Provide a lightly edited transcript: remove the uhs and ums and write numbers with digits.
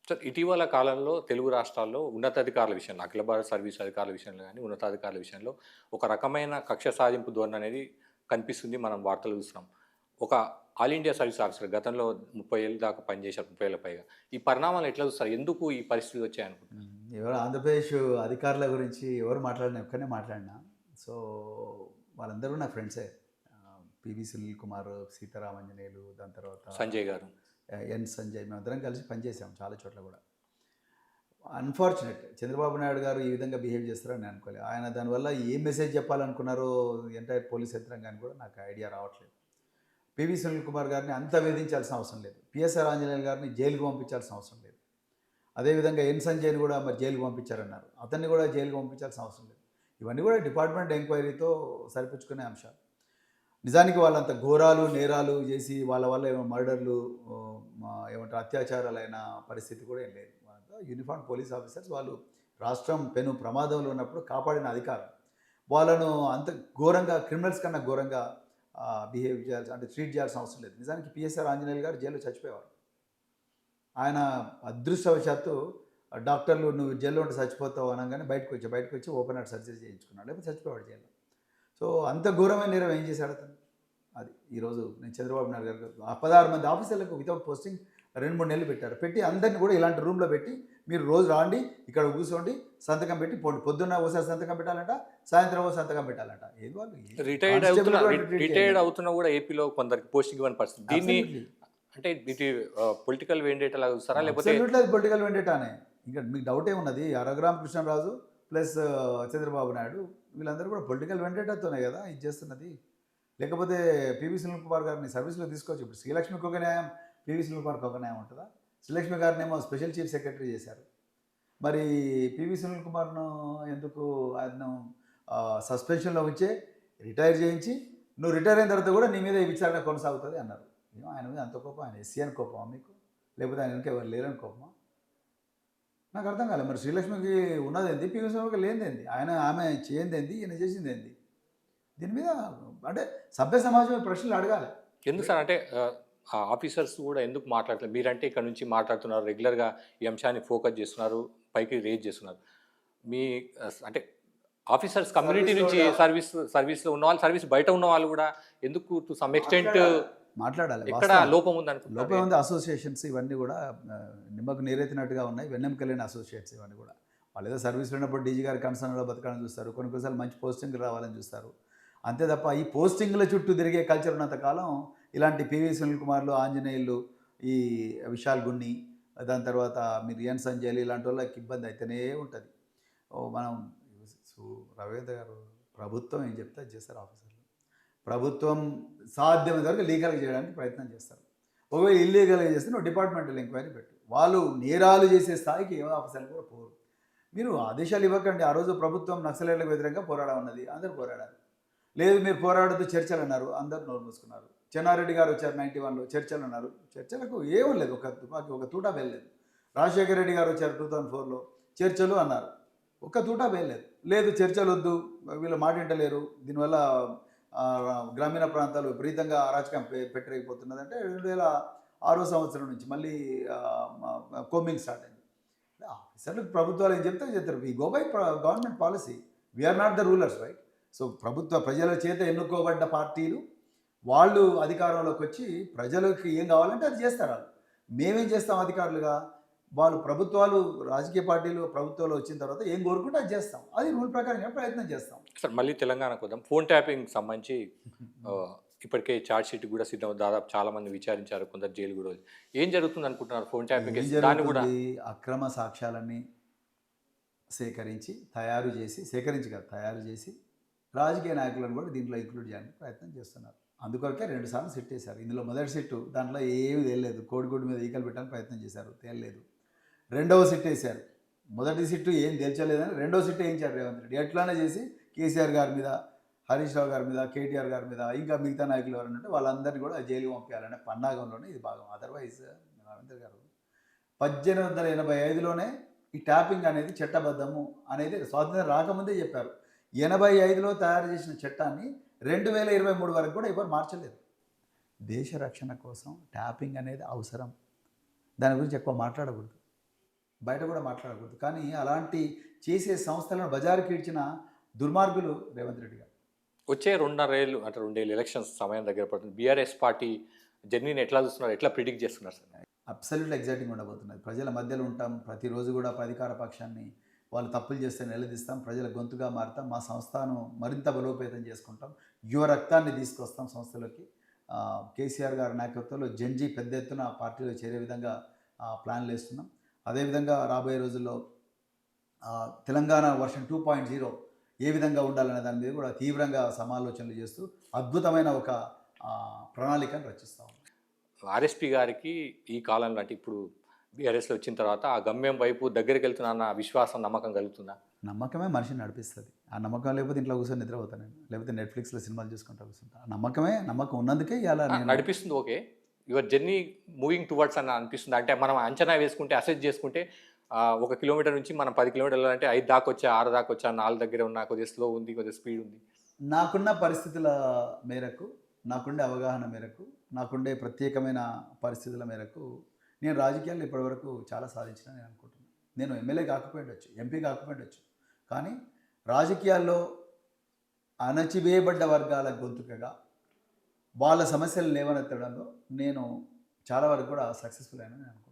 Sir ఇటీవల కాలంలో తెలుగు రాష్ట్రాల్లో ఉన్నతాధికారుల విషయంలో, అఖిల భారత సర్వీస్ అధికారుల విషయంలో గాని, ఉన్నతాధికారుల విషయంలో ఒక రకమైన కక్ష సాధింపు ధోరణి అనేది కనిపిస్తుంది. మనం వార్తలు చూస్తున్నాం. ఒక ఆల్ ఇండియా సర్వీస్ ఆఫీసర్ గతంలో 30 ఏళ్ల దాకా పనిచేశారు. 30 ఏళ్ల పైగా. ఈ పరిణామాలు ఎట్లా చూస్తారు? ఎందుకు ఈ పరిస్థితులు వచ్చాయనుకుంటున్నారు? ఎవరు ఆంధ్రప్రదేశ్ అధికారుల గురించి ఎవరు మాట్లాడినా ఒక్కనే మాట్లాడినా. సో, వాళ్ళందరూ నా ఫ్రెండ్సే. పివి సునీల్ కుమార్, సీతారామాంజనేయులు, దాని తర్వాత సంజయ్ గారు. ఎన్ సంజయ్, మేమందరం కలిసి పనిచేసాం చాలా చోట్ల కూడా. అన్ఫార్చునేట్ చంద్రబాబు నాయుడు గారు ఈ విధంగా బిహేవ్ చేస్తారని నేను అనుకోలేదు. ఆయన దానివల్ల ఏ మెసేజ్ చెప్పాలనుకున్నారో ఎంటైర్ పోలీస్ యంత్రాంగాన్ని కూడా నాకు ఐడియా రావట్లేదు. పివి సునీల్ కుమార్ గారిని అంత వేధించాల్సిన అవసరం లేదు. పిఎస్ఆర్ ఆంజనేయులు గారిని జైలుకు పంపించాల్సిన అవసరం లేదు. అదేవిధంగా ఎన్ సంజయ్ని కూడా మరి జైలుకు పంపించారన్నారు. అతన్ని కూడా జైలుకు పంపించాల్సిన అవసరం లేదు. ఇవన్నీ కూడా డిపార్ట్మెంట్ ఎంక్వైరీతో సరిపుచ్చుకునే అంశాలు. నిజానికి వాళ్ళంత ఘోరాలు నేరాలు చేసి వాళ్ళ వల్ల ఏమో మర్డర్లు, ఏమంటారు, అత్యాచారాలైన పరిస్థితి కూడా ఏం లేదు. వాళ్ళంతా యూనిఫామ్ పోలీస్ ఆఫీసర్స్. వాళ్ళు రాష్ట్రం పెను ప్రమాదంలో ఉన్నప్పుడు కాపాడిన అధికారులు. వాళ్ళను అంత ఘోరంగా, క్రిమినల్స్ కన్నా ఘోరంగా బిహేవ్ చేయాల్సి, అంటే ట్రీట్ చేయాల్సిన అవసరం లేదు. నిజానికి పిఎస్ఆర్ ఆంజనేయులు గారు జైల్లో చచ్చిపోయేవారు. ఆయన అదృష్టవశాత్తు డాక్టర్లు నువ్వు జైల్లో ఉంటే చచ్చిపోతావు అనగానే బయటకు వచ్చి ఓపెన్ హార్ట్ సర్జరీ చేయించుకున్నాడు. లేకపోతే చచ్చిపోయాడు జైల్లో. సో అంత ఘోరమైన నేరం ఏం చేశాడు అతను? అది ఈరోజు నేను చంద్రబాబు నాయుడు గారు 16 మంది ఆఫీసర్లకు వితౌట్ పోస్టింగ్ 2-3 నెలలు పెట్టారు. పెట్టి అందరినీ కూడా ఇలాంటి రూమ్లో పెట్టి మీరు రోజు రాండి, ఇక్కడ కూర్చోండి, సంతకం పెట్టి పోండి. పొద్దున్న ఒకసారి సంతకం పెట్టాలంట, సాయంత్రం ఒకసారి సంతకం పెట్టాలంట. ఏది వాళ్ళు రిటైర్డ్ అవుతున్నా కూడా ఏపీలో కొందరికి పోస్టింగ్ ఇవ్వని పరిస్థితి. దీన్ని అంటే ఇది పొలిటికల్ వెండేట లాగా చూస్తారా? లేకపోతే పొలిటికల్ వెండేటానే. ఇంకా మీకు డౌట్ ఏమున్నది? రఘురామ కృష్ణరాజు ప్లస్ చంద్రబాబు నాయుడు వీళ్ళందరూ కూడా పొలిటికల్ వెండేటాతోనే కదా ఇది చేస్తున్నది. లేకపోతే పివి సునీల్ కుమార్ గారిని సర్వీస్లో తీసుకోవచ్చు. ఇప్పుడు శ్రీలక్ష్మికి ఒక న్యాయం, పివి సునీల్ కుమార్కి ఒక న్యాయం ఉంటుందా? శ్రీలక్ష్మి గారిని ఏమో స్పెషల్ చీఫ్ సెక్రటరీ చేశారు. మరి పివి సునీల్ కుమార్ను ఎందుకు ఆయన సస్పెన్షన్లో ఉంచే రిటైర్ చేయించి, నువ్వు రిటైర్ అయిన తర్వాత కూడా నీ మీద ఈ విచారణ కొనసాగుతుంది అన్నారు. ఏమో ఆయన మీద అంత కోపం? ఆయన ఎస్సీ అని కోపమా మీకు? లేకపోతే ఆయన వెనక ఎవరు లేరని కోపమా? నాకు అర్థం కాలేదు. మరి శ్రీలక్ష్మికి ఉన్నదేంది, పివి సునీల్కి లేనిదేంది? ఆమె చేయిందేంది, ఈయన చేసిందేంది? దీని మీద అంటే సభ్య సమాజం ప్రశ్నలు అడగాలి. ఎందుకు సార్? అంటే ఆఫీసర్స్ కూడా ఎందుకు మాట్లాడలేదు? మీరంటే ఇక్కడ నుంచి మాట్లాడుతున్నారు, రెగ్యులర్గా ఈ అంశాన్ని ఫోకస్ చేస్తున్నారు, పైకి రేజ్ చేస్తున్నారు. మీ అంటే ఆఫీసర్స్ కమ్యూనిటీ నుంచి సర్వీస్లో ఉన్న వాళ్ళు, సర్వీస్ బయట ఉన్న వాళ్ళు కూడా ఎందుకు టు సమ్ ఎక్స్టెంట్ మాట్లాడాలి. ఎక్కడ లోపం ఉంది అనుకుంటున్నారు? లోపం ఉంది. అసోసియేషన్స్ ఇవన్నీ కూడా నిమ్మకు నీరెత్తినట్టుగా ఉన్నాయి. వెన్నెముకలేని అసోసియేట్స్ ఇవన్నీ కూడా. వాళ్ళు ఏదో సర్వీస్లో ఉన్నప్పుడు డీజీ గారి కన్సర్న్లో బతకాలని చూస్తారు. కొన్నిసార్లు మంచి పోస్టింగ్ రావాలని చూస్తారు. అంతే తప్ప ఈ పోస్టింగ్ల చుట్టూ తిరిగే కల్చర్ ఉన్నంతకాలం ఇలాంటి పివి సునీల్ కుమార్లు, ఆంజనేయులు, ఈ విశాల్ గున్ని, దాని తర్వాత మీరు ఎన్ సంజయ్లు ఇలాంటి వాళ్ళకి ఇబ్బంది అయితేనే ఉంటుంది. మనం రవీంద్ర గారు ప్రభుత్వం ఏం చెప్తే అది చేస్తారు ఆఫీసర్లు. ప్రభుత్వం సాధ్యమైన వరకు లీగల్గా చేయడానికి ప్రయత్నం చేస్తారు. ఒకవేళ ఇల్లీగల్గా చేస్తే నువ్వు డిపార్ట్మెంటల్ ఎంక్వైరీ పెట్టు. వాళ్ళు నేరాలు చేసే స్థాయికి ఏ ఆఫీసర్లు కూడా పోరు. మీరు ఆదేశాలు ఇవ్వకండి. ఆ రోజు ప్రభుత్వం నక్సలైట్లకు వ్యతిరేకంగా పోరాడమన్నది, అందరూ పోరాడారు. లేదు మీరు పోరాడద్దు, చర్చలు అన్నారు, అందరూ నోరు మూసుకున్నారు. చెన్నారెడ్డి గారు వచ్చారు 91లో, చర్చలు అన్నారు. చర్చలకు ఏమీ లేదు, ఒక తుపాకి ఒక తూటా వెళ్ళలేదు. రాజశేఖర రెడ్డి గారు వచ్చారు 2004లో, చర్చలు అన్నారు, ఒక్క తూటా వెళ్ళలేదు. లేదు చర్చలు వద్దు, వీళ్ళు మాట వింటలేరు, దీనివల్ల గ్రామీణ ప్రాంతాలు విపరీతంగా అరాచకం పెట్టలేకపోతున్నదంటే 2006 సంవత్సరం నుంచి మళ్ళీ కోమింగ్ స్టార్ట్ అయింది. ఆఫీసర్లకు ప్రభుత్వాలు ఏం చెప్తే చెప్తారు. We go by government policy. We are not the rulers, right? So ప్రజల చేత ఎన్నుకోబడ్డ పార్టీలు వాళ్ళు అధికారంలోకి వచ్చి ప్రజలకు ఏం కావాలంటే అది చేస్తారు. వాళ్ళు మేమేం చేస్తాం అధికారులుగా? వాళ్ళు ప్రభుత్వాలు, రాజకీయ పార్టీలు ప్రభుత్వంలో వచ్చిన తర్వాత ఏం కోరుకుంటే అది చేస్తాం. అది రూల్ ప్రకారం ప్రయత్నం చేస్తాం. సార్ మళ్ళీ తెలంగాణకు వద్దాం. ఫోన్ ట్యాపింగ్ సంబంధించి ఇప్పటికే ఛార్జ్ షీట్ కూడా సిద్ధం. దాదాపు చాలా మంది విచారించారు, కొందరు జైలు కూడా. ఏం జరుగుతుంది అనుకుంటున్నారు ఫోన్ ట్యాపింగ్? దాన్ని కూడా అక్రమ సాక్ష్యాలన్నీ తయారు చేసి రాజకీయ నాయకులను కూడా దీంట్లో ఇంక్లూడ్ చేయడానికి ప్రయత్నం చేస్తున్నారు. అందుకొరకే 2 సార్లు సిట్ వేశారు. ఇందులో మొదటి సిట్టు దాంట్లో ఏమీ తేలలేదు. కోడిగుడ్డు మీద ఈకలు పెట్టడానికి ప్రయత్నం చేశారు, తేలలేదు. రెండవ సిట్ వేశారు. మొదటి సిట్టు ఏం తేల్చలేదని రెండవ సిట్టు వేయించారు రేవంత్ రెడ్డి. ఎట్లానే చేసి కేసీఆర్ గారి మీద, హరీష్ రావు గారి మీద, కేటీఆర్ గారి మీద, ఇంకా మిగతా నాయకులు ఎవరంటే వాళ్ళందరినీ కూడా జైలుకి పంపించాలనే పన్నాగంలోనే ఇది భాగం. అదర్వైజ్ రవీంద్ర గారు 1885లోనే ఈ ట్యాపింగ్ అనేది చట్టబద్ధము అనేది స్వాతంత్రం రాకముందే చెప్పారు. 85లో తయారు చేసిన చట్టాన్ని 2023 వరకు కూడా ఎవరు మార్చలేదు. దేశ రక్షణ కోసం ట్యాపింగ్ అనేది అవసరం. దాని గురించి ఎక్కువ మాట్లాడకూడదు. బయట కూడా మాట్లాడకూడదు. కానీ అలాంటి చేసే సంస్థలను బజారుకి ఈడ్చిన దుర్మార్గులు రేవంత్ రెడ్డి గారు. వచ్చే 2.5 ఏళ్ళు అంటే 2 ఏళ్ళు ఎలక్షన్స్ సమయం దగ్గర పడుతుంది. బీఆర్ఎస్ పార్టీ జర్నీని ఎట్లా చూస్తున్నారు? ఎట్లా ప్రిడిక్ట్ చేస్తున్నారు సార్? Absolutely exciting ఉండబోతున్నది. ప్రజల మధ్యలో ఉంటాం. ప్రతిరోజు కూడా అధికార పక్షాన్ని వాళ్ళు తప్పులు చేస్తే నిలదీస్తాం. ప్రజల గొంతుగా మారుతాం. మా సంస్థను మరింత బలోపేతం చేసుకుంటాం. యువ రక్తాన్ని తీసుకొస్తాం సంస్థలోకి. కేసీఆర్ గారి నాయకత్వంలో జెన్జీ పెద్ద ఎత్తున పార్టీలో చేరే విధంగా ప్లాన్లు వేస్తున్నాం. అదేవిధంగా రాబోయే రోజుల్లో తెలంగాణ వర్షన్ 2.0 ఏ విధంగా ఉండాలనే దాని మీద కూడా తీవ్రంగా సమాలోచనలు చేస్తూ అద్భుతమైన ఒక ప్రణాళికను రచిస్తాం. ఆర్ఎస్పీ గారికి ఈ కాలంలో అంటే ఇప్పుడు బీఆర్ఎస్లో వచ్చిన తర్వాత ఆ గమ్యం వైపు దగ్గరికి వెళ్తున్నా విశ్వాసం నమ్మకం కలుగుతుందా? నమ్మకమే మనిషిని నడిపిస్తుంది. ఆ నమ్మకం లేకపోతే ఇంట్లో కూర్చొని నిద్రపోతాను నేను, లేకపోతే నెట్ఫ్లిక్స్లో సినిమాలు చూసుకుంటా కూర్చుంటా. ఆ నమ్మకం ఉన్నందుకే ఇలా నడిపిస్తుంది. Okay, your journey moving towards అని అనిపిస్తుంది. అంటే మనం అంచనా వేసుకుంటే అసెస్ చేసుకుంటే 1 కిలోమీటర్ నుంచి మనం 10 కిలోమీటర్లు వెళ్ళాలంటే 5 దాకా వచ్చా, 6 దాకా వచ్చా, 4 దగ్గర ఉన్నా, కొద్దిగా స్లో ఉంది, కొద్దిగా స్పీడ్ ఉంది. నాకున్న పరిస్థితుల మేరకు, నాకుండే అవగాహన మేరకు, నాకుండే ప్రత్యేకమైన పరిస్థితుల మేరకు నేను రాజకీయాల్లో ఇప్పటివరకు చాలా సాధించిన నేను అనుకుంటున్నాను. నేను ఎమ్మెల్యే కాకపోయిండొచ్చు, ఎంపీ కాకపోయిండొచ్చు, కానీ రాజకీయాల్లో అణచివేయబడ్డ వర్గాల గొంతుకగా వాళ్ళ సమస్యలు లేవనెత్తడంలో నేను చాలా వరకు కూడా సక్సెస్ఫుల్ అయినా నేను అనుకుంటున్నాను.